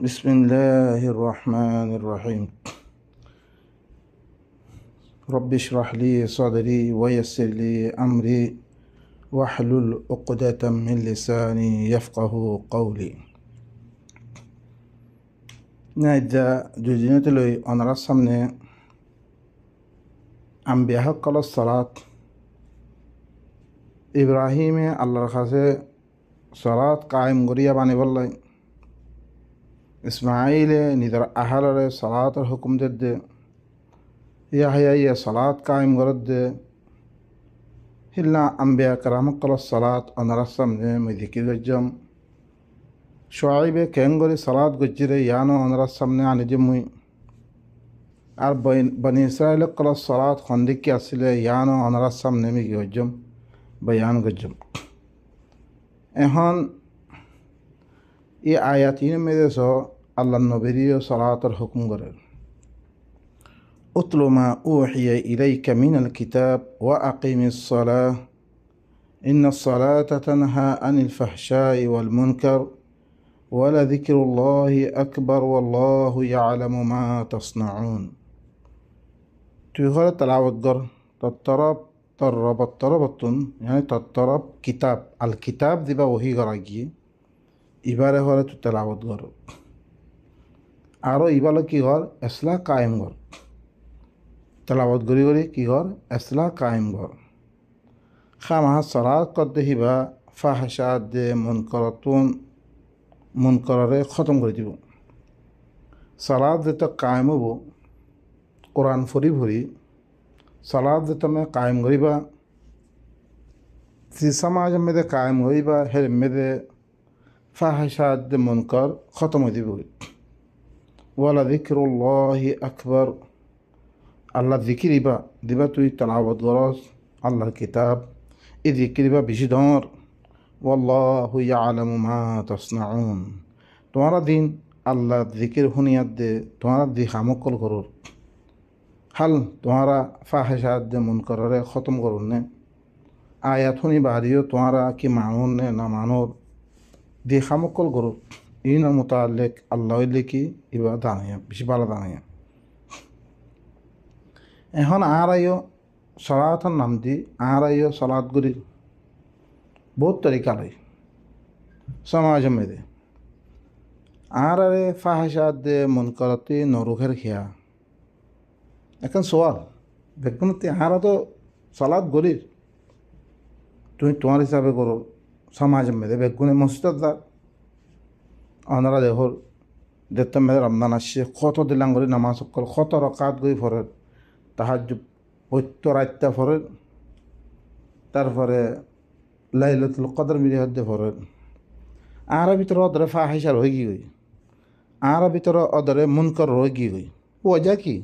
بسم الله الرحمن الرحيم رب اشرح لي صدري ويسر لي أمري واحلل عقدة من لساني يفقه قولي نايدا جوجينة لي أنا رسمنا أنبياء قال الصلاة إبراهيم الله رخصه صلاة قائم قرية باني والله إسماعيل ندر أهل صلاة الحكم ضد يحيى صلاة قائم قرد إلا أنبياء كرام قال الصلاة أنا رسمنا مذكر الجم شعيب كأنقول صلاة قجرة يانو أنا رسمنا عن جموي بني إسرائيل قال الصلاة خندق أصله يانو أنا رسمنا ميجي الجم بيان قجم إهان آياتين ميدسو الله النبي صلاة الحكم قرر أتل ما أوحي إليك من الكتاب وأقم الصلاة إن الصلاة تنهى عن الفحشاء والمنكر ولذكر الله أكبر والله يعلم ما تصنعون تيغر تلاوت قر تطربتن يعني تطرب كتاب الكتاب دي وهي غراجي إبارة هورة تلاوت قر আরও ইবালো কি ঘর এসলা কায়েম ঘর তেলাওয়াত গড়ি গড়ি কি ঘর এসলা কায়েম ঘর খামাহা সালাত করতে হিবা ফাহাশাত দে মুনকররে খতম করে দিব সালাত যেটা কায়েম হব কোরআন ফরি ভরি সালাত যেটা মে কায়েম করিবা যে সমাজ মেদে কায়েম হইবা হের মেদে ফাহাশাত দে মুনকর খতম হয়ে দিব ওয়ালা যিকরুল্লাহি আকবার আল্লাহ জিকির দিবা তুই তেলাওয়াত গরস আল্লাহর কিতাব এই জিকির বেশি ধর ওয়াল্লাহু ইয়ালামু মা তাসনাউন তোমারা দিন আল্লাহ জিকির হুনিয়াত দে তোমারা দি হামকল করুর হাল তোমারা ফাহিশাত দে মুনকররে খতম করুন নে আয়াত শুনি বাহারিও তোমারা কি মানুন নে না মানুর দি হামকল করুর ইন মোতালেক আল্লাহ কি ইবা দাঁড়াইয়া বেশি ভালো দাঁড়াইয়া এখন আইও সলাতের নাম দি আইও সলাৎ গুলি বহুত তরিকা লয় সমাজ মেদে আরে ফাহিশাত দে মুনকারাতি নরুখের খেয়া এখন সোয়াল বেগুনতি আরা তো সলাৎ গরির তুমি তোমার হিসাবে করো সমাজ মেদে বেগুনে মসজিদ দা ওনারা দেখর দেখতে মেদে রমজান আসছে কত দিলাম করে নামাজ সকল কত রকাত গই ফরের তাহাজ্জুদ পৈত্য রাত্তা ফরের তারপরে লাইলাতুল কদর মিলিহাদ্দে ফরের আর ভিতরে অদরে ফাহিশার হয়ে গই আর ভিতরে অদরে মুনকর হয়ে গই ওজা কি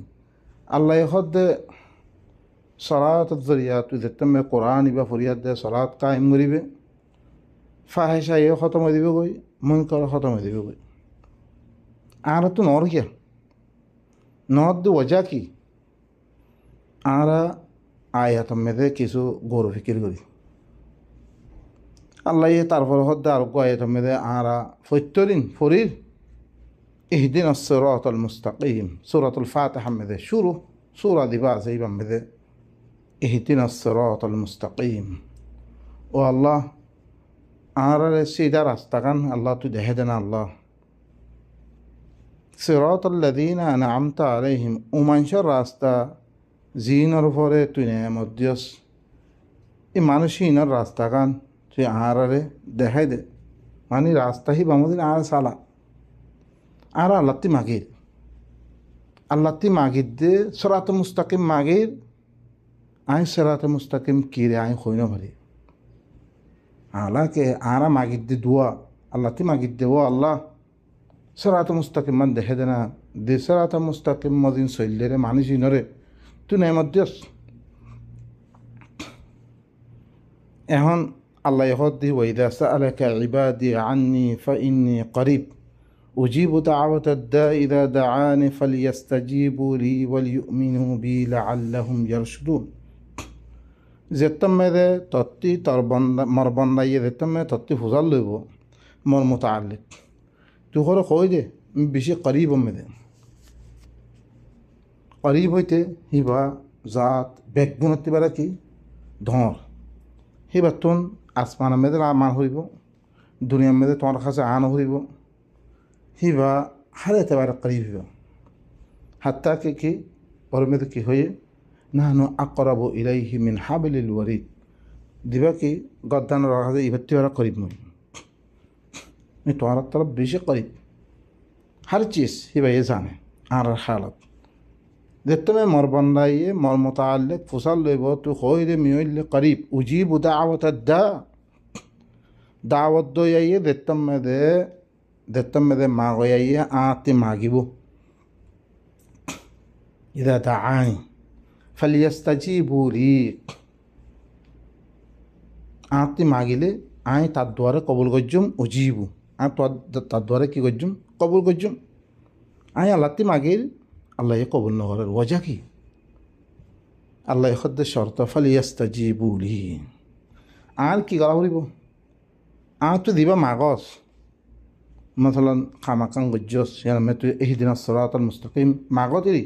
আল্লাহ হদ্দে সলাত জরিয়া তুই দেখতে মে কোরআন ইবা ফরিয়াদ দে সলাত কায়েম করিবে ফাহিশা এ খতম হয়ে দিবে গই মুনকর খতম হয়ে দিবে গই আর তো নর গিয়া নদ ওজা কি আরা আয়াত মেদে কিছু গৌর ফিকির করি আল্লাহ তারপর হদ্দে আর আয়াত মেদে আরা ফৈত্যরিন ফরির ইহদিন সিরাতাল মুস্তাকিম সূরাতুল ফাতিহা মেদে শুরু সূরা দিবা যাইবা মেদে ইহদিন সিরাতাল মুস্তাকিম ও আল্লাহ আরা সিধা রাস্তা কান আল্লাহ তুই দেখে দেনা আল্লাহ সিরাতাল্লাযীনা আনআমতা আলাইহিম উমানশার রাস্তা জিনের উপরে তুই নেয়ামত দিয়স এই মানুষইনার রাস্তা কান তুই আহারে দেখাই দে মানে রাস্তা হি বামদিন আর সালা আর আল্লাহতি মাগির দে সরাত মুস্তাকিম মাগির আই সরাত মুস্তাকিম কিরে আই হইন ভারি আলাকে আরা মাগির দে দুয়া আল্লাহতি মাগির দে ও আল্লাহ সরাত মুস্তাকিম মান দেখে দে না দে সরাত মুস্তাকিম মদিন শৈলে রে মানুষইনরে তুই নেয়ামত দিয়স এখন আল্লাহ হদ্দি ওয়াইদা সাআলাকা ইবাদি আন্নি ফাইন্নি করিব উজিবু দাওয়াতাদ দাঈ ইযা দাআনি ফালইস্তাজিবু লি ওয়ালইউমিনু বি লাআল্লাহুম ইয়ারশুদুন যেতম মেদে তত্তি তর বন্দা মর বন্দাইয়ে যেতম মে তত্তি ফুজাল লইব মর মুতাআল্লিক তুই করে কই দে বেশি করিব মেদে করিব হইতে হিবা জাত বেগুণতি বেড়া কি ধর হিবা তুন আসমান মেদে মান হইব দুনিয়ার মেদে তোমার কাছে আন হইব হিবা হারে বারে করিব হইব হাত্তা কি ওর মেদে কি হয়ে নাহনু আকরাবু ইলাইহি মিন হাবিলিল ওয়ারিদ দিবা কি গদ্দানোর কাছে ইভেত্তি বেড়া করিব মই তোমার তরফ বেশি করিব हर चीज़ ही भाई जाने आर हालत देखते में मरबंदाइए मर मुताल्लिक फुसल ले वो तो खोइर मियोल करीब उजीब दावत दा दावत दो ये देखते में दे मागो ये आते मागिबो इधर दाआनी फलियस्तजीबू ली आते मागिले आए तद्वारे कबूल गज्जुम उजीबू आ तद्वारे की गज्जुम কবুল করছুম আই আল্লাহতি মাগির আল্লাহ কবুল নগরের ওয়াজা কি আল্লাহ খদ্দে শর্ত ফালিয়াস্তাজিবু লি আর কি করা হইব আর তো দিবা মাগস মতলন খামাকাং গজ্জস ইয়ার মে তুই ইহদিনা সিরাতাল মুস্তাকিম মাগতিরি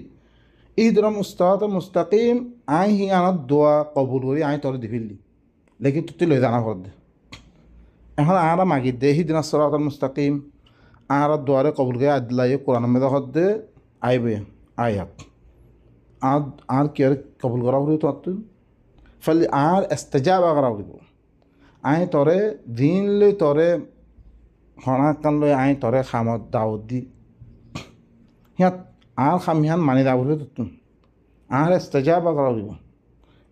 ইহদিনা সিরাতাল মুস্তাকিম আই হি আনাত দোয়া কবুল করি আই তোর দিবিলি লেকিন তুই লই জানা কর দে এখন আর মাগি দে ইহদিনা সিরাতাল মুস্তাকিম আর দোয়ারে কবুল গে আদিলাই কোরআন মেদা হদ্দে আইবে আয়াত আর কি আর কবুল করা হইব তো ফলে আর ইস্তেজাবা করা হইব আই তরে দিন লই তরে হনা কান লই আই তরে খামত দাওয়াত দি হিয়াত আর খামিহান মানি দাওয়াত হইব তো আর ইস্তেজাবা করা হইব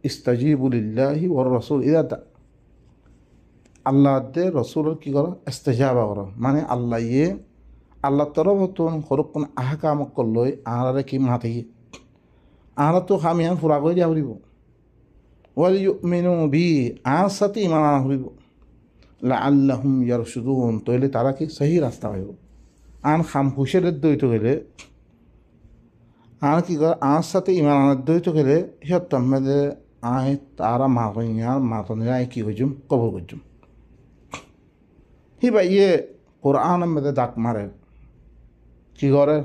ইস্তাজিবু লিল্লাহি ওয়ার রাসূল ইদা আল্লাহ দে রসুলের কী করো ইস্তেজাবা করো মানে আল্লাহ আল্লাহ তরফ তুন সরুক্ষণ আহকাম করলই আহারে কি মাথে আহারা তো খামিয়ান ফুরা করে দিয়া ফুরিব ওয়াল ইউমিনু বি আর সাথে ইমান আনা ফুরিব লাআল্লাহুম ইয়ারশুদুন তইলে তারা কি সহি রাস্তা পাইব আন খাম হুশের দইতে গেলে আর কি করে আর সাথে ইমান আনার দইতে গেলে সিহঁত মেদে আয় তারা মাতনিয়া আয় কি করছুম কবর করছুম হিবা ইয়ে কোরআন মেদে ডাক মারে কি করে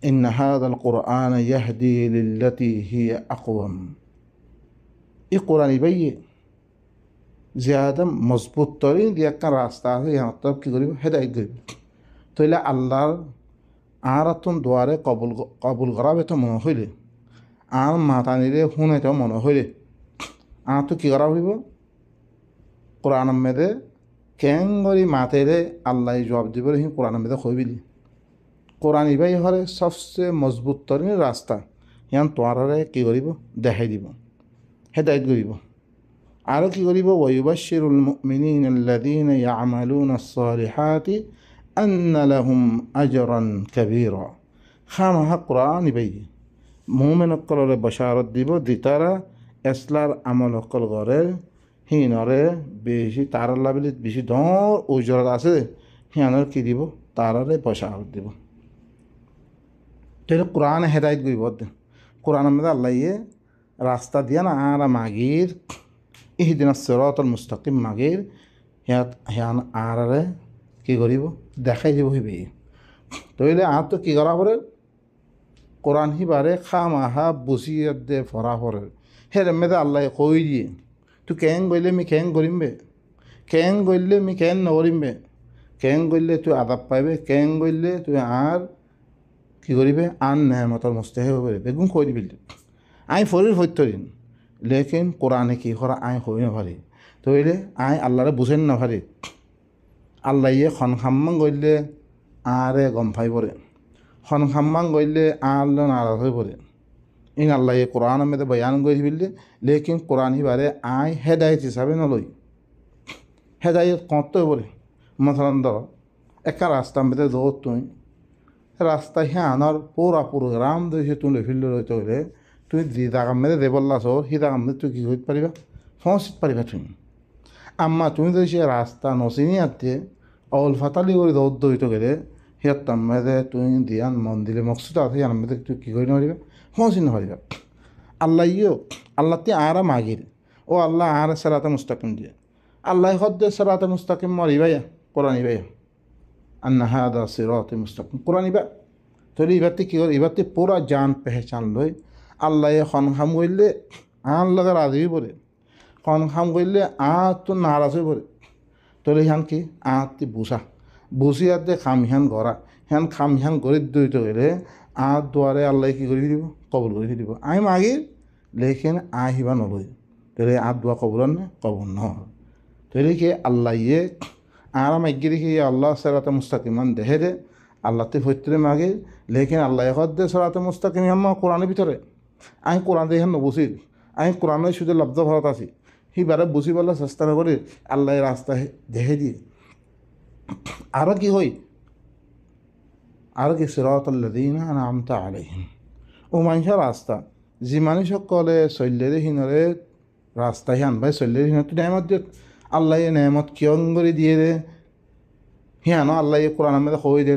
ইন হাদাল কোরআন ইয়াহদি লিল্লাতি হিয়া আকওয়াম ই কোরআন ইবাইয়ে জিয়াদা মজবুত তরি দিয়ে একটা রাস্তা আছে ইহার তরফ কী করিব হেদায়ত করিব তইলে আল্লাহর আর তুন দুয়ারে কবুল করাবে তো মনে হইলে আর মাতানিরে শুনাইতে মনে হইলে আর তো কী করা হইব কোরআন মেদে কেন করি মাতেরে আল্লাহ জবাব দিব হি কোরআন মেদে কইবিলি কোরআন ইবাই হরে সবচেয়ে মজবুত তরিন রাস্তা ইয়ান তোয়ারে কী করিব দেখাই দিব হেদায়ত করিব আরও কী করিব ওয়ায়ুবাশশিরুল মুমিনিনা আল্লাযীনা ইয়া'মালুনা আস-সালিহাতি আন্না লাহুম আজরান কাবীরা খামাহা কোরআন ইবাই মুমিন অকলরে বশারত দিব দিতারা এসলার আমল অকল করে হিনরে বেশি তার লাভিলে বেশি ধর ওজরত আছে হিয়ানোর কী দিব তারারে বশারত দিব তাহলে কোরআন হেদায়ত করিব কোরআনের মধ্যে আল্লাহ রাস্তা দিয়া না আর মাগির ইহদিনা সিরাতাল মুস্তাকিম মাগির হিয়ান আরে কী করিব দেখাই দিব হইবে তইলে আর তো কী করা পরে কোরআন হিবারে খামাহা বসিয়ে দে ফরা পরে হের মেদে আল্লাহ কই দিয়ে তুই কেন গইলে মি কেন করিমবে কেন গইলে মি কেন নকরিমবে কেন গইলে তুই আদাব পাইবে কেন গইলে তুই আর কী করিবে আন নেহমতর মুস্তাহিক হবে বেগুন কই দিবি আই ফরির সত্যরিন লেকিন কোরআনে কি করা আই হই নভারি তইলে আই আল্লাহরে বুঝেন নভারি আল্লাহ খন খাম্মাং গইলে আরে গম পাই পরে খন খাম্মাং গইলে আল্লাহ নারাজ হয়ে পড়ে ইন আল্লাহ কোরআন মেদে বয়ান করে দিবিলে লেকিন কোরআন হিবারে আই হেদায়ত হিসাবে নলই হেদায়ত কত বলে মতলান ধর একা রাস্তা মেদে দৌড় তুই রাস্তা হ্যাঁ আনার পুরা প্রোগ্রাম দিয়ে তুই ফিল্ড রইতে হলে তুই যে জায়গা মেদে দেবল্লা সর সেই জায়গা মেদে তুই কী করতে পারিবা পৌঁছিতে পারিবা তুই আম্মা তুমি যদি সে রাস্তা নচিনি আতে অল ফাতালি করে দৌড় দৌড়িতে গেলে সিহঁত মেদে তুই দিয়ান মন্দিরে মকসুদ আছে ইয়ার মেদে তুই কী কৰি নপাৰিবা পৌঁছি নপাৰিবা আল্লাহ আল্লাহ তে আরা মাগির ও আল্লাহ আর সেরাতে মুস্তাকিম দিয়ে আল্লাহ হদ্দে সেরাতে মুস্তাকিম মর ইবাইয়া কোরআন ইবাইয়া আন্না হাদা সিরাতি মুস্তাকিম কোরআন ইবা তাহলে এবারতে কী করে এবারতে পুরা জান পেহচান লই আল্লাহ খন খাম করলে আন লগা রাজি পড়ে খন খাম করলে তো নারাজ হয়ে পড়ে তাহলে ইহান কি আঁতি বুসা বুসি আর দে খাম ইহান গড়া হ্যান খাম ইহান গড়ি দইতে গেলে দুয়ারে আল্লাহ কী করে দিব কবুল করে দিব আমি মাগি লেখেন আহিবা নলই তাহলে দোয়া কবুল নে কবুল নয় তাহলে কি আল্লাহ ইয়ে আর মাইগি দেখি আল্লাহ সেরাতে মুস্তাকিমান দেহে দে আল্লাহতে ফৈত্রে মাগে লেখেন আল্লাহ এখন দে সেরাতে মুস্তাকিম আমার কোরআনের ভিতরে আমি কোরআন দিয়ে নবুসিল আমি কোরআনের শুধু লব্ধ ভারত আছি সিবারে বুঝি পেলার চেষ্টা নকৰি আল্লাহ রাস্তা দেহে দিয়ে আরও কি হই আরও কি সিরাতাল্লাযীনা আনআমতা আলাইহিম ও মানুষের রাস্তা যে মানুষসকলে চল্যেৰে সিনৰে রাস্তা হিয়ান ভাই চল্যেৰে সিনতো নেমত দিয়ক আল্লাহ নেমত কিয়ং করে দিয়ে দে হিয়ানো আল্লাহ কোরআনের মধ্যে কই দে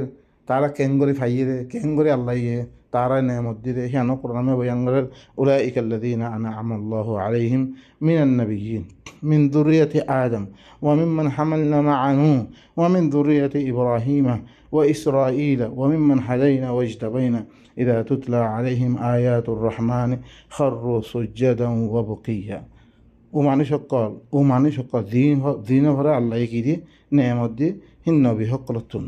তারা কেন করে ফাইয়ে দে কেন করে আল্লাহ তারা নেমত দিয়ে দে হিয়ানো কোরআনে বয়ান করে উলাইকাল্লাযীনা আনআমাল্লাহু আলাইহিম মিনান নাবিয়্যিন মিন যুররিয়্যাতি আদম ওয়া মিম্মান হামালনা মা'a নূহ ওয়া মিন যুররিয়্যাতি ইব্রাহিমা ওয়া ইসরাঈলা ওয়া মিম্মান হাদাইনা ওয়াজতাবাইনা ইযা তুতলা আলাইহিম আয়াতুর রহমানি খাররু সুজদান ওয়া বুকিয়া ও মানুষসকল দিন ভরে আল্লাহ কি দিয়ে নেমত দিয়ে হিন নবী সকলতুন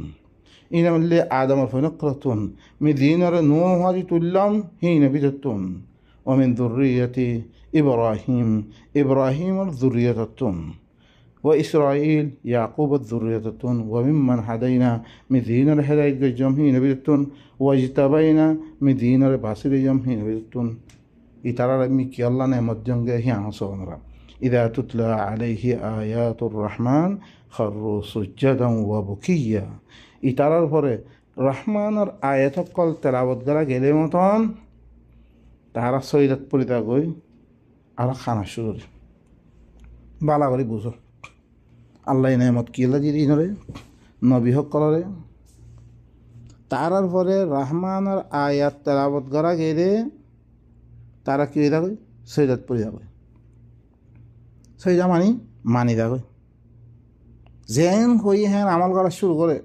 ইনামল্লে আদমর ফনকলতুন মি দিনরে নূহ হাজি তুল্লাম হি নবী তুন ওমিন যুররিয়্যাতি ইব্রাহিমর যুররিয়তুন ও ইসরাঈল ইয়াকুবর যুররিয়তুন ওয়া মিম্মান হাদাইনা মি দিনরে হেদায়েত গজম হি নবী তুন ওয়াজতাবাইনা মি দিনরে বাসির জম হি নবী তুন ইতারা মি কি আল্লাহ নেমত জঙ্গে হি আসনরা ইদা তুতলা আলাইহি আয়াতুর রহমান খাররু সুজদান ওয়া বুকিয়া ইতারার পরে রহমানের আয়াতকল তেলাওয়াত করা গেলে মতন তারা সৈরাত পরিতা গই আর খানা শুরু বালা করে বুঝো আল্লাহ নেমত কি আল্লাহ দিদি নরে নবী সকলরে তারার পরে রহমানের আয়াত তেলাওয়াত করা গেলে তারা কি হয়ে থাকে সৈরাত পরিতা গই সৈরা মানি যাবে যেন হই হ্যাঁ আমল করা শুরু করে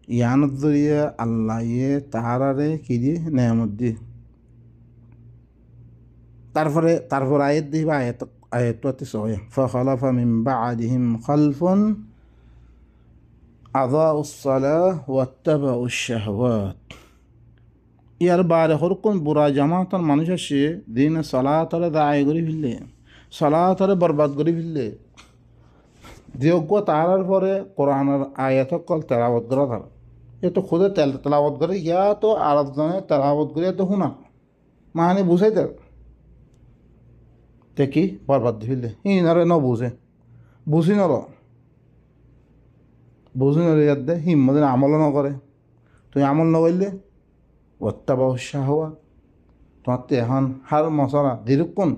ইয়ানত জরিয়ে আল্লাহ তাহারারে কি দিয়ে নেয়ামত দিয়ে তারপর আয়াত দিবা আয়াত সয় ফাখালাফা মিন বা'দিহিম খালফুন আযাউস সালাহ ওয়াত্তাবাউশ শাহওয়াত ইয়ার বারে হরকুন বুড়া জামাতর মানুষ আসে দিন সালাতরে দায় করে ফেললে সালাতরে বরবাদ করে ফেললে যোগ্য তাহার পরে কোরআনের আয়াতকল তেলাওয়াত করা তারা এ তো খুদে তেলাওয়াত করে ইয়া তো আরেকজনে তেলাওয়াত করে তো শুনা মানে বুঝাই তার তে কি বরবাদ দিয়ে ফেললে নরে বুঝি নরে ইয়াদ দে হিম্মদিন আমল নকরে তুই আমল নকরলে ওয়াত্তাবাউশ শাহওয়াত তোমার তো এখন হার মশলা দীর্ঘক্ষণ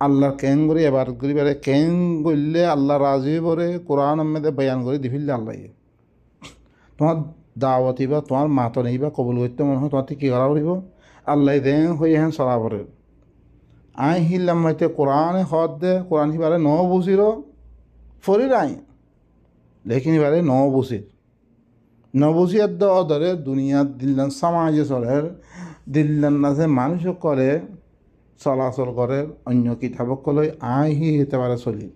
আল্লাহর কেন করে এবার করি বেড়ে কেন করলে আল্লাহ রাজি করে কোরআন আহমেদে বয়ান করে দি ফেললে আল্লাহ তোমার দাওয়াতি বা তোমার মাত নেই বা কবুল করতে মনে হয় তোমার কী করা করিব আল্লাহ দেন হয়ে হ্যাঁ চলা পড়ে আই হিলাম মাইতে কোরআনে হদ দে কোরআন সিবারে ন বুঝির ফরির আই লেকিন এবারে ন বুঝির ধরে দুনিয়ার দিল্লান সমাজে চলের দিল্লান নাচে মানুষ করে চলাচল করে অন্য কিতাবকলৈ আই হতে পারে চলি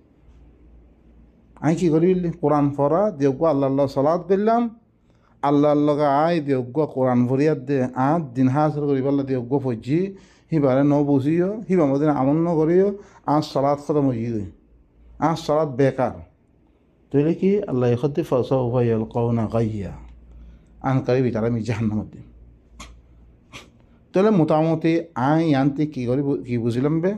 আই কি করি কোরআন পড়া দেউগ আল্লাহ চলাত করলাম আল্লাহর আই দেউগ কোরআন ভরিয়াত দে দিন হাসল করি পারলে দেউগ ফজি সিবারে ন বুঝিও সিবা মদিন আমল নকরিও চলাত খতম হয়ে গই চলাত বেকার তাহলে কি আল্লাহ সত্যি ফসা উভাইল কওনা গাইয়া আনকারি বিচার আমি জাহান্নামত দিম তাহলে মোটামুটি আই আনতে কি করি কি বুঝিলাম বে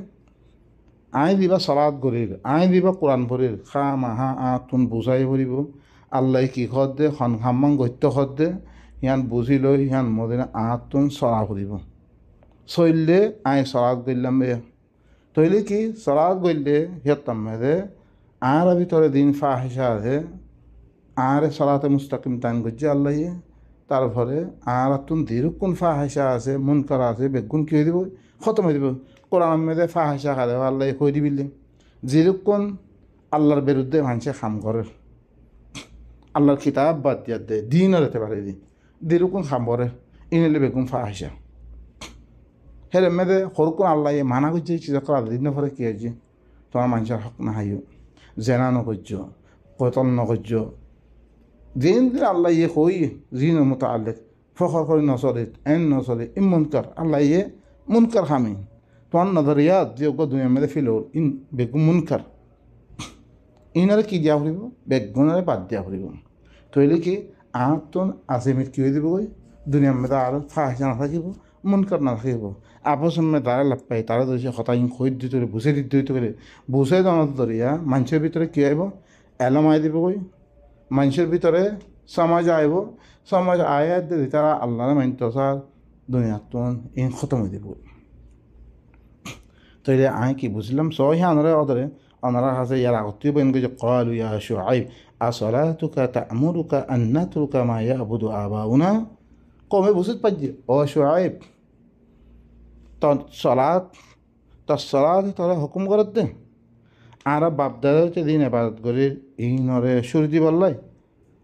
আই দিবা চলাত গরির আই দিবা কোরআন ভরির খা মাহা তুন বুঝাই ভরিব আল্লাহ কি খত দে খাম্মাং গত্য খত দে সিয়ান বুঝি লৈ সিয়ান মদিনা তুন চলা ফুরিব চললে আই চলাত গইলাম বে তৈলে কি চলাত গইলে সিয়াতাম দে আর ভিতরে দিন ফাহিসা আছে আর চলাতে মুস্তাকিম টাইম গজ্জে আল্লাহ তারপরে আর তুন দীর্ঘক্ষণ ফাহিসা আছে মন করা আছে বেগুন কি হয়ে দিব খতম হয়ে দিব কোরআন মেয়েদের ফাহিসা খালে আল্লাহ কই দিবিলে দীর্ঘক্ষণ আল্লাহর বিরুদ্ধে মানুষে খাম করে আল্লাহর কিতাব বাদ দিয়া দে দিনও রেতে পারে দিরুকুন খাম্বরে ইনেলে বেগুন ফাহিসা হেরে মেদে সরকুন আল্লাহ মানা করছে চিজ করা দিন পরে কি হয়েছে তোমার মানুষের হক না হাইও জেনা নকর্য কতল নকর্য দিন দিন আল্লাহ কই জিন মতো আল্লেখ ফখর করে নচলে নচলে মুনকার আল্লাহ মুনকার খামি তোমার নজরিয়াত যোগ্য দুনিয়ার মেদে ফিলোর ইন বেগুন মুনকার ইনারে কি দিয়া ফুরিব বেগুনারে বাদ দিয়া ফুরিব তৈলে কি আহতন আজিমিত কি হয়ে দিব কই দুনিয়ার মেদে আর ফাহিসা না থাকিব মুনকার না থাকিব আপস তারা লাভ পাই তারা ধরেছে হতাইন খৈর দিতে করে বুঝে দিতে হইতে করে বুঝে জানার ধরিয়া মানুষের ভিতরে কী আইব এলমাই দিব কই মানুষের ভিতরে সমাজ আইব সমাজ আয়াত দিদি তারা আল্লাহরে মানিত সার দুনিয়াতন ইন খতম হয়ে দিব তৈলে আমি কি বুঝলাম সহি আনরে অদরে আনারা কাছে ইয়ার আগতীয় বেন যে ক্বালু ইয়া শুআইব আসসালাতুকা তা'মুরুকা আন নাতরুকা মা ইয়াবুদু আবাউনা কমে বুঝতে পারছি ও শুআইব তলাত তোরা হুকুম করত দে আর বাপদাদা দিন এবাদত করে এই নরে সুর দি বললাই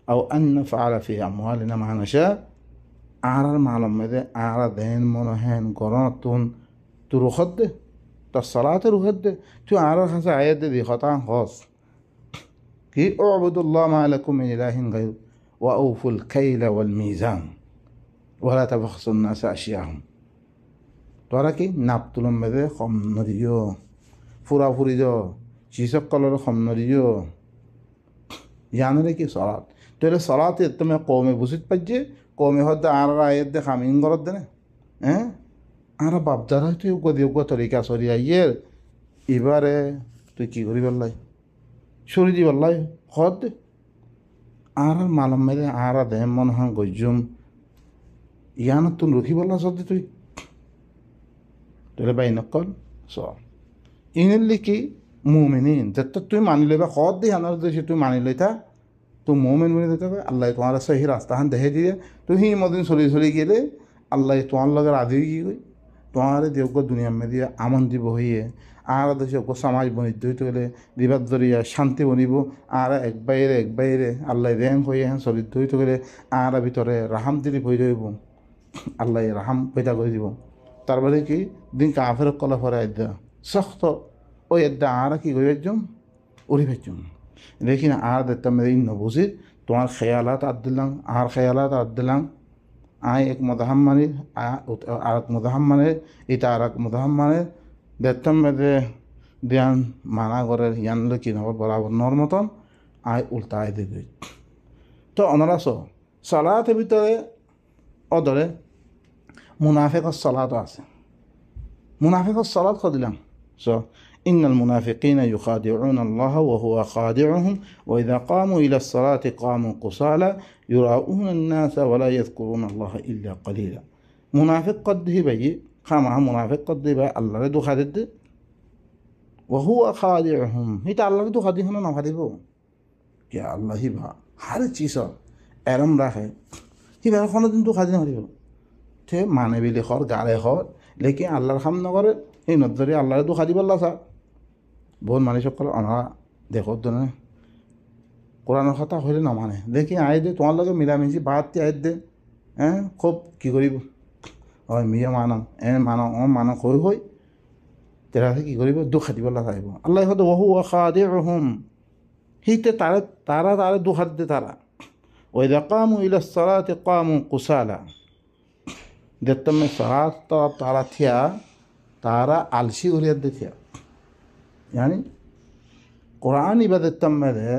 আও আন্ন ফালাফি আমওয়ালিনা মানসা আর মালম মেদে আর দেন মন হেন গরতুন তু রুখত দে তলাতে রুখত দে তুই আর কাছে আয়াত দে দি হতা হস কি উবুদুল্লাহ মা লাকুম মিন ইলাহিন গায়রু ওয়া আউফুল কাইলা ওয়াল মিজান ওয়ালা তাবখাসুন নাস আশিয়াহুম তোরা কি নাপ তুলম মেদে কম নদীয় ফুরাফুরি য চিসক কলর কম নদীয় জানে কি সলাত তাহলে সলাতে তুমি কমে বুঝিত পাইছে কমে হতে আর আয়ের দে খামিং করত দে না হ্যাঁ আর বাপদারা তুই গদি তরিকা সরিয়া ইয়ের এবারে তুই কী করি বললাই সরি দি বললাই হত দে আর মালম মেদে আর দে মন হন গজ্জুম ইয়ান তুন রুখি বললা সত্যি তুই তাহলে বাই নকল স ইনের লিখি মুমিনিন যেটা তুই মানি লইবা খদ দি আনার দেশে তুই মানি লইতা তো মুমিন বলে দিতে হবে আল্লাহ তোমার সহি রাস্তাখান দেখে দিয়ে তুই হি মদিন চলি গেলে আল্লাহ তোমার লগে রাধি কি কই তোমার দেবগ দুনিয়া মে দিয়ে আমন দিব হইয়ে আর দেশে সমাজ বনিত হইতে গেলে দিবাদ দরিয়া শান্তি বনিব আর এক বাইরে আল্লাহ রেং হয়ে হ্যাঁ চলিত হইতে গেলে আর ভিতরে রাহাম দিলি হয়ে যাইব আল্লাহ রাহাম পয়দা করে দিব তারপরে কি দিন কাফের কলা ফরে আদ্যা শক্ত ওই আদ্যা আর কি করে একজন উড়ি ফেলছুন দেখি না আর দেখতাম ইন্ন বুঝি তোমার খেয়ালাত আদ দিলাম আর খেয়ালাত আদ দিলাম আয় এক মদাহাম মানে আর এক মদাহাম মানে এটা আর এক মদাহাম মানে দেখতাম মেদে ধ্যান মানা করে ইয়ানলে কি নগর বরাবর নর মতন আয় উল্টা আয় দিবি তো অনারাস সালাতের ভিতরে অদরে মুনাফিকর সালাত আছে মুনাফিকর সালাত দিলাম إن المنافقين يخادعون الله وهو خادعهم وإذا قاموا إلى الصلاة قاموا قصالا يراؤون الناس ولا يذكرون الله إلا قليلا منافق قد هبي خامها منافق قد هبي الله ردو خادد وهو خادعهم هيتا الله ردو خادعهم نفادبو يا الله هبا هر چيزا ارم راخه هبا خانه دين تو خادع نفادبو ته معنی بلی خور گاله خور لیکن الله رحم نگره این نظری الله ردو خادب الله سا বহুত মানুষ সকল অনারা দেখো না কোরআনের কথা হইলে না মানে দেখি আয় দে তোমার লগে মিলামিশি বাদ আয় দে হ্যাঁ খুব কী করিব হয় মিয়া মানম মানম মানম হই তেরা কী করিব দুঃখ দিবলা চাইব আল্লাহ হয়তো বহু খাদে রহম সেইতে তারা দুঃখ দে তারা ওই কামু ইলা সালাতে কামু কুসালা দেখতাম সালাত তারা থিয়া তারা আলসি করিয়া দে থিয়া यानी कुरान इबादत तम्मेदे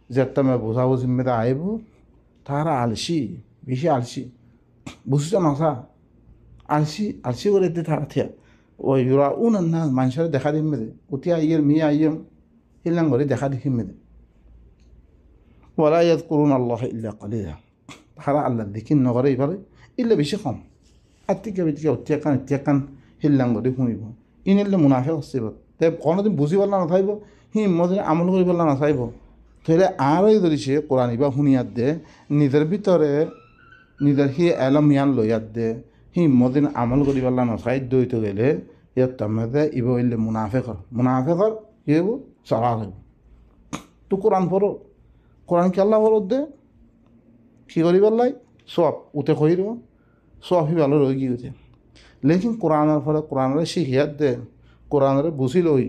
जत्तमे बुझा बुझिमेदे आइबो तारा आलसी बेशी आलसी बुझছো নসা आलसी করে দে তারা থিয়া ওই ইউরাউন না মানুষের দেখা দিমেদে উতিয়া ইয়ের মিয়া আইয়ম হিলাং করে দেখা দিমেদে ওয়ালা ইয়াযকুরুন আল্লাহ ইল্লা কালিলা তারা আল্লাহ দেখিন নগরে ইবারে ইল্লা বেশি কম আত্তিকে বিতিকে উতিয়া কান হিলাং করে শুনিব ইনিলে মুনাফিক হচ্ছে তে কোনোদিন বুঝি পারলা না থাকব মধ্যে আমল করি পারলা না চাইব তাহলে আরই যদি সে কোরআন ইবা শুনিয়াত দে নিজের ভিতরে নিজের সি এলম ইয়ান লইয়াত দে মদিন আমল করি পারলা না চাই দইতে গেলে ইয়ার তামে ইব হইলে মুনাফেকর কি হইব চলা হইব তো কোরআন পড়ো কোরআন কি আল্লাহ বলত দে কি করি পেলাই সব উঠে কইর সব হি ভালো রয়ে গিয়েছে লেকিন কোরআনের ফলে কোরআনের শিখিয়াত দে কোরআনের বুঝি লই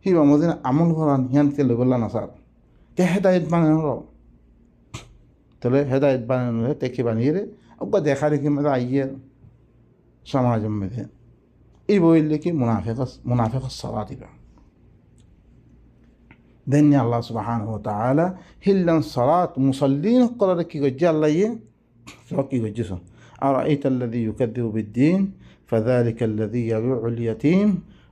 হি বামদিন আমল করান হিয়ানকে লইবলা না স্যার কে হেদায়ত বানানো তাহলে হেদায়ত বানানো তেকে বানিয়ে রে ওবা দেখা দেখি মেয়েদের আইয়ে সমাজ মেয়েদের এই বইলে কি মুনাফেক সলা দিবা দেননি আল্লাহ সুবহানাহু ওয়া তাআলা হিল্লান সালাত মুসাল্লিন করার কি গজ্জে আল্লাহ ইয়ে সব কি গজ্জে সব আর আইতাল্লাযী ইউকাদ্দিবু বিদ্দীন ফাযালিকা আল্লাযী ইয়াদু'উ আল-ইয়াতীম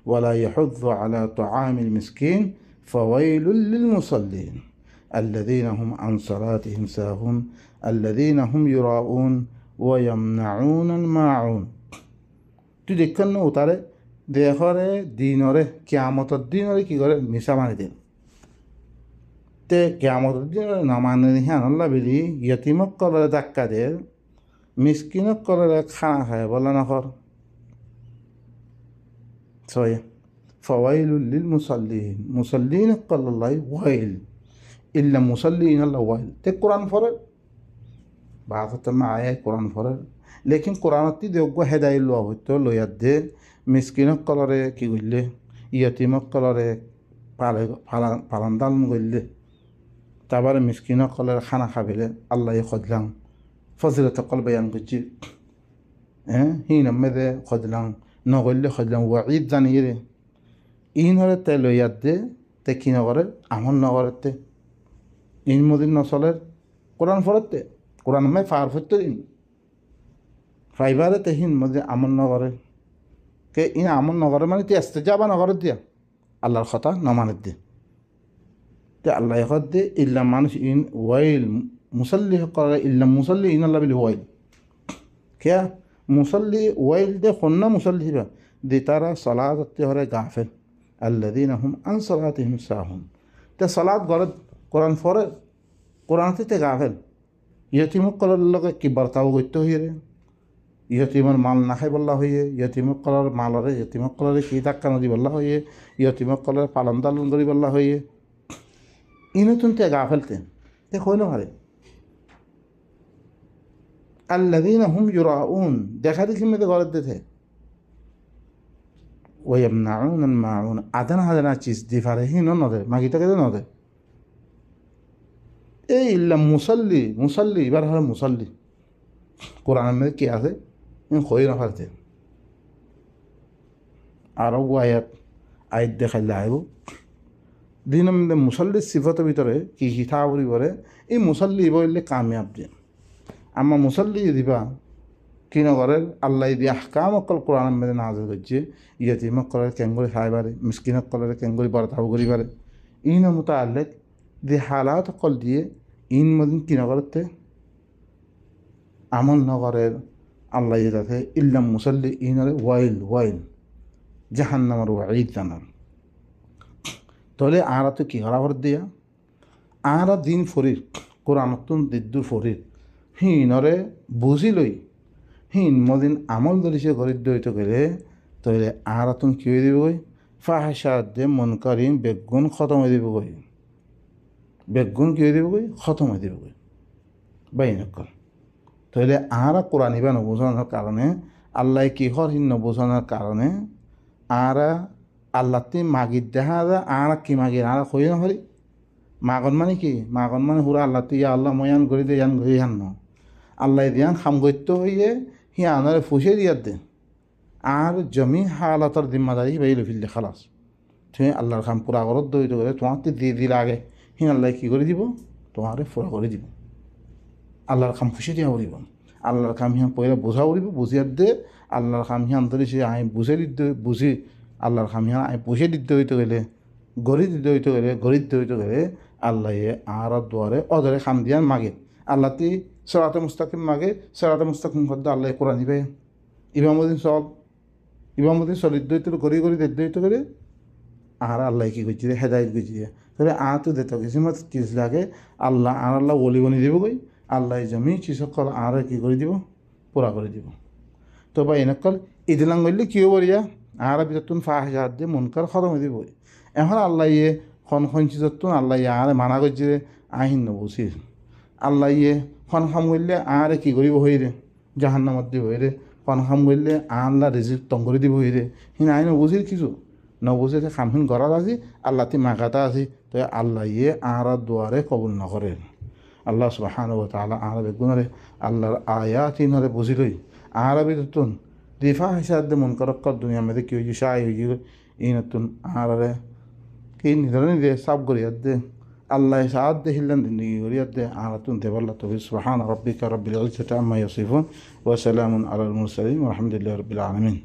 ওয়া লা ইয়াহুযযু আলা তুআমিল মিসকিন ফাওয়াইলুল লিল মুসাল্লিন আল্লাযীনা হুম আন সালাতিহিম সাহুন আল্লাযীনা হুম ইউরাউন ওয়া ইয়ামনাউনাল মাউন তুই দেখছেন না উতারে দেখরে দিনরে কিয়ামতের দিনরে কি করে মিশা মারি দেন তে কিয়ামতের দিনরে নামানে হ্যাঁ আল্লাহ বিলি ইয়তিমক করে ধাক্কা দে মিসকিনক করে খানা খায় বলে না কর ছয় ফাওয়াইলুল লিল মুসাল্লিন মুসাল্লিন কল্লাল্লাহি ওয়াইল ইল্লা মুসাল্লিন আল্লাহ ওয়াইল তে কোরআন পড়ে বাতে মা আয় কোরআন পড়ে লেকিন কোরআনতি যোগ্য হেদায়ত লোৱা হইতো লয়াত দে মিসকিনক কলরে কি কইলে ইয়তিমক কলরে পালান্দাল গইলে তারপরে মিসকিনক কলরে খানা খাবিলে আল্লাহ খদলাং ফজিলত কল বয়ান করছি হ্যাঁ হিন মেদে খদলাং নগইলে খদলাং ওয়াঈদ জানিয়ে রে ইন হরে তে লয়াত দে তে কি নগরে আমল নগরেতে in মদিন নচলের Quran ফরতে Quran May fur ফরতে দিন ফাইবারে তেহিন মধ্যে আমল নগরে কে ইন আমল নগরে মানে তুই আসতে যাবা নগরে দিয়া আল্লাহর কথা নমানের দিয়ে তে আল্লাহ হদ দে ইল্লা মানুষ ইন ওয়াইল মুসল্লি করে ইল্লা মুসল্লি ইন আল্লাহ বিল ওয়াইল কে মুসল্লি ওয়াইল দে খন্না মুসল্লি হিবা দে তারা সলাত হরে গাফেল আল্লাযীনা হুম আন সালাতিহিম সাহুন তে সলাত গরে কোরআন ফরে কোরআন তে গাফেল ইয়তিমক করার লগে কি বার্তাও করতে হইয়ে রে ইয়তিমর মাল না খাই বললা হইয়ে ইয়তিমক কলার মালরে ইয়তিমক কলারে কি ধাক্কা নদী বললা হইয়ে ইয়তিমক কলার পালন দালন ধরি বললা হইয়ে ইনতুন তে গা ফেলতেন তে হইল হারে আল্লাযীনা হুম ইউরাউন দেখা দেখি মেয়েদের ঘরের দিতে ওয়ায়ামনাউনাল মাউন আদানা আদানা চিজ দি পারে হিন নদে মাগিটাকে নদে এই ইল্লা মুসল্লি মুসল্লি এবার হলো মুসল্লি কোরআনের মধ্যে কি আছে হই না পারতে আরও আয়াত দেখাইলে আইব দিনের মধ্যে মুসল্লির সিফতের ভিতরে কি হিথা বলি বলে এই মুসল্লি বললে কামিয়াব দিন আমার মুসল্লি দিবা কি নগরের আল্লাহ দিয়ে আহকাম অকল কোরআনের মধ্যে নাজিল করছে ইয়তিমক কলের কেঙ্গুরি খাই পারে মিসকিনক কলের কেঙ্গুরি বরতাও করি পারে ইন মোতালেক যে হালাত অকল দিয়ে ইন মদিন কি নগরতে আমল নগরের আল্লাহ যাতে ইল্লাম মুসল্লি ইনরে ওয়াইল ওয়াইল জাহান্নামের ওয়াঈদ জানার তাহলে আরা তো কি হরাভর দিয়া আরা দিন ফরির কোরআনতুন দিদ্দুর ফরির হিনরে বুঝি লই হিন মদিন আমল ধরিছে গরিব দইত গেলে তাহলে আরাতুন কি হয়ে দিবগৈ ফাহাশাত দে মনকারিন বেগুন খতম হয়ে দিবগৈ বেগুন কি হয়ে দিবগৈ খতম হয়ে দিবগৈ বাইনকল তাহলে আরা কোরআন ইবা নবোঝানোর কারণে আল্লাহ কি হর হিন নবোঝানোর কারণে আরা আল্লাহতে মাগির দেখা যায় আরা কি মাগির আরা হই না হরি মাগন মানে কি মাগন মানে হুরা আল্লাহতে ইয়া আল্লাহ ময়ান করি দে ইয়ান ঘুরি হান ন আল্লাহ দিয়ান খামগত্য হইয়ে হি আনারে ফুসে দিয়ার দে আর জমি হালাতর জিম্মাদারি বাইল ফিললে খালাস তুমি আল্লাহর খাম পুরা করত দইতে করে তোমার দিয়ে দিলে আগে হি আল্লাহ কী করে দিব তোমারে পুরা করে দিব আল্লাহর খাম ফুসে দিয়া উড়িব আল্লাহর খাম হিয়ান পয়লা বোঝা উড়িব বুঝিয়ার দে আল্লাহর খাম হিয়ান ধরে সে আই বুঝে দিতে বুঝি আল্লাহর খাম হিয়ান আই পুষে দিতে হইতে গেলে গড়ি দিতে হইতে গেলে গড়ি দিতে হইতে গেলে আল্লাহ আর দুয়ারে অদরে খাম দিয়ান মাগে আল্লাহতে সরাতে মুস্তাকিম মাগে সরাতে মুস্তাকিম করতে আল্লাহ কোরআন দিবে ইমামুদ্দিন সব ইমামুদ্দিন চলিত দইতে গড়ি গড়ি দিতে হইতে গেলে আর আল্লাহ কি করছি হেদায়ত করছি তাহলে তো দিতে কিছুমান চিজ লাগে আল্লাহ আর আল্লাহ ওলি বনি দিব গই আল্লাহ জমি চিসকল আর কি করে দিব পুরা করে দিব তো বা এনেকল ইদিলাং করলে কী হব রিয়া আর ভিতরতুন ফাহাজাত দিয়ে মনকার খতম হয়ে দিব এখন আল্লাহ খন চিজতুন আল্লাহ আর মানা করছে আহিন নবসির আল্লাহ খন খাম করলে আরে কি করিব হইরে জাহান্নামত দিব হইরে খন খাম করলে আল্লাহ রিজিক তং করে দিব হইরে হিন আই নবুঝির কিছু নবুঝে খামহিন গড়াত আছি আল্লাহ তি মাগাতা আছি তো আল্লাহ ইয়ে আরা দুয়ারে কবুল নকরে আল্লাহ সুবহানাহু ওয়া তাআলা আরা বেগুনারে আল্লাহর আয়াত ইনরে বুঝিলই আরা বিতুন দিফা হিসাবে মন করক দুনিয়া মধ্যে কি হইছে শাই হইছে ইনতুন আরারে কি নিধরনি দে সাব করিয়া দে আল্লাহ সাদ দে হিল্লান জিন্দগি করিয়া দে আরাতুন দেবাল্লাহ তবে সুবহান রাব্বিকা রাব্বিল ইজ্জাতি আম্মা ইয়াসিফুন ওয়া সালামুন আলাল মুরসালিন ওয়া আলহামদুলিল্লাহি রাব্বিল আলামিন।